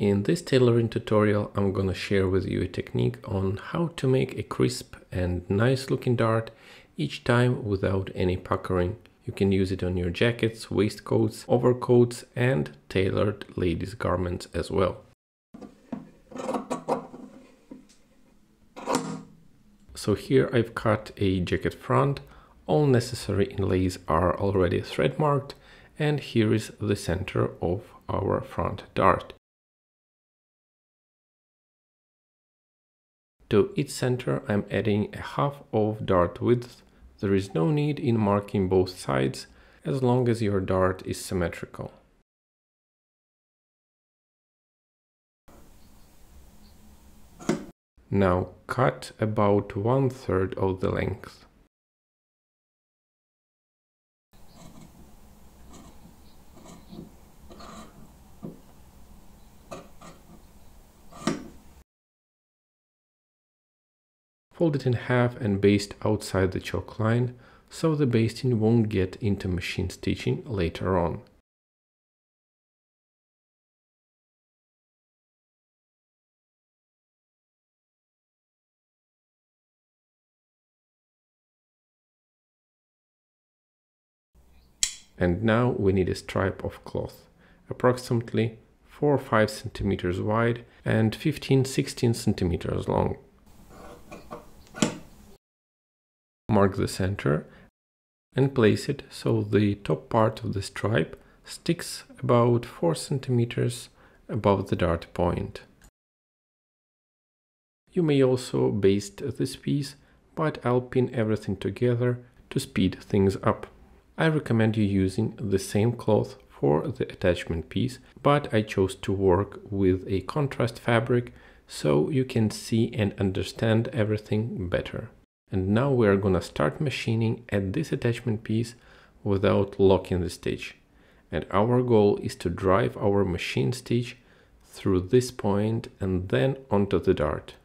In this tailoring tutorial, I'm gonna share with you a technique on how to make a crisp and nice looking dart each time without any puckering. You can use it on your jackets, waistcoats, overcoats, and tailored ladies' garments as well. So here I've cut a jacket front. All necessary inlays are already thread marked, and here is the center of our front dart. To each center I'm adding a half of dart width. There is no need in marking both sides as long as your dart is symmetrical. Now cut about 1/3 of the length. Fold it in half and baste outside the choke line, so the basting won't get into machine stitching later on. And now we need a stripe of cloth, approximately 4 or 5 centimeters wide and 15-16 centimeters long. Mark the center and place it so the top part of the stripe sticks about 4 centimeters above the dart point. You may also baste this piece, but I'll pin everything together to speed things up. I recommend you using the same cloth for the attachment piece, but I chose to work with a contrast fabric so you can see and understand everything better. And now we are gonna start machining at this attachment piece without locking the stitch. And our goal is to drive our machine stitch through this point and then onto the dart.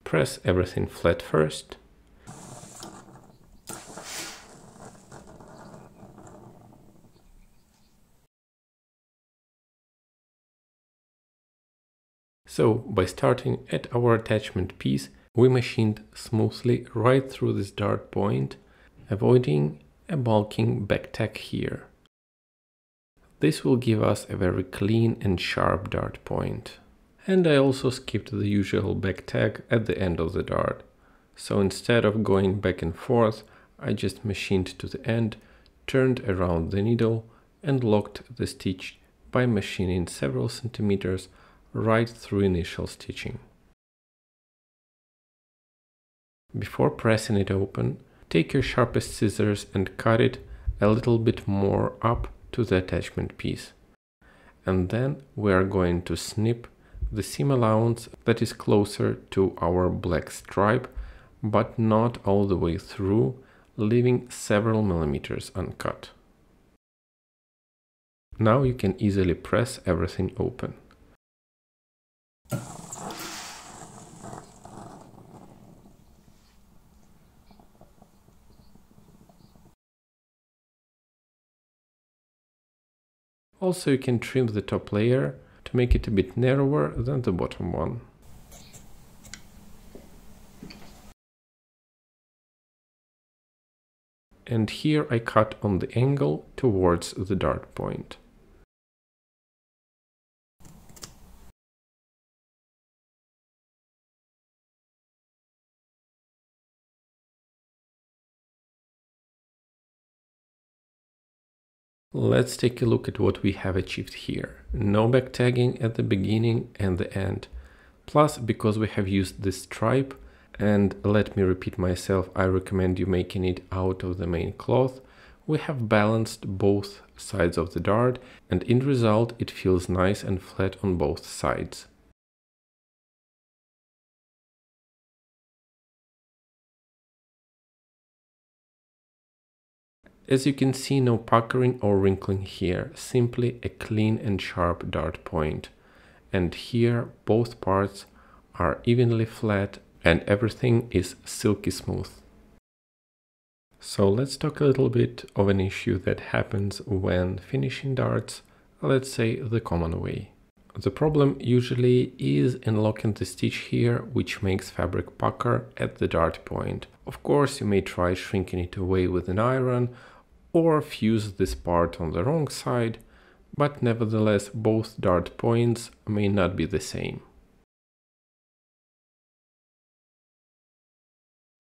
Press everything flat first. So, by starting at our attachment piece, we machined smoothly right through this dart point, avoiding a bulking back tack here. This will give us a very clean and sharp dart point. And I also skipped the usual back tag at the end of the dart. So instead of going back and forth, I just machined to the end, turned around the needle and locked the stitch by machining several centimeters right through initial stitching. Before pressing it open, take your sharpest scissors and cut it a little bit more up to the attachment piece. And then we are going to snip the seam allowance that is closer to our black stripe, but not all the way through, leaving several millimeters uncut. Now you can easily press everything open. Also, you can trim the top layer to make it a bit narrower than the bottom one. And here I cut on the angle towards the dart point. Let's take a look at what we have achieved here. No back tagging at the beginning and the end. Plus, because we have used this stripe, and let me repeat myself, I recommend you making it out of the main cloth, we have balanced both sides of the dart, and in result it feels nice and flat on both sides. As you can see, no puckering or wrinkling here, simply a clean and sharp dart point. And here both parts are evenly flat and everything is silky smooth. So let's talk a little bit of an issue that happens when finishing darts, let's say the common way. The problem usually is in locking the stitch here, which makes fabric pucker at the dart point. Of course, you may try shrinking it away with an iron or fuse this part on the wrong side, but nevertheless both dart points may not be the same.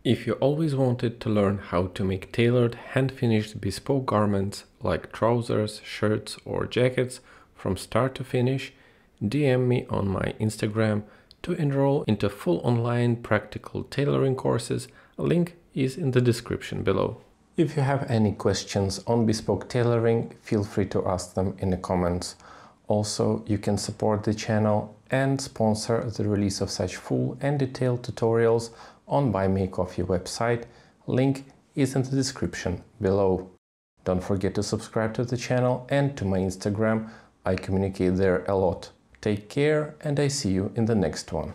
If you always wanted to learn how to make tailored hand-finished bespoke garments like trousers, shirts or jackets from start to finish, DM me on my Instagram to enroll into full online practical tailoring courses. A link is in the description below. If you have any questions on bespoke tailoring, feel free to ask them in the comments. Also, you can support the channel and sponsor the release of such full and detailed tutorials on Buy Me a Coffee website. Link is in the description below. Don't forget to subscribe to the channel and to my Instagram. I communicate there a lot. Take care and I see you in the next one.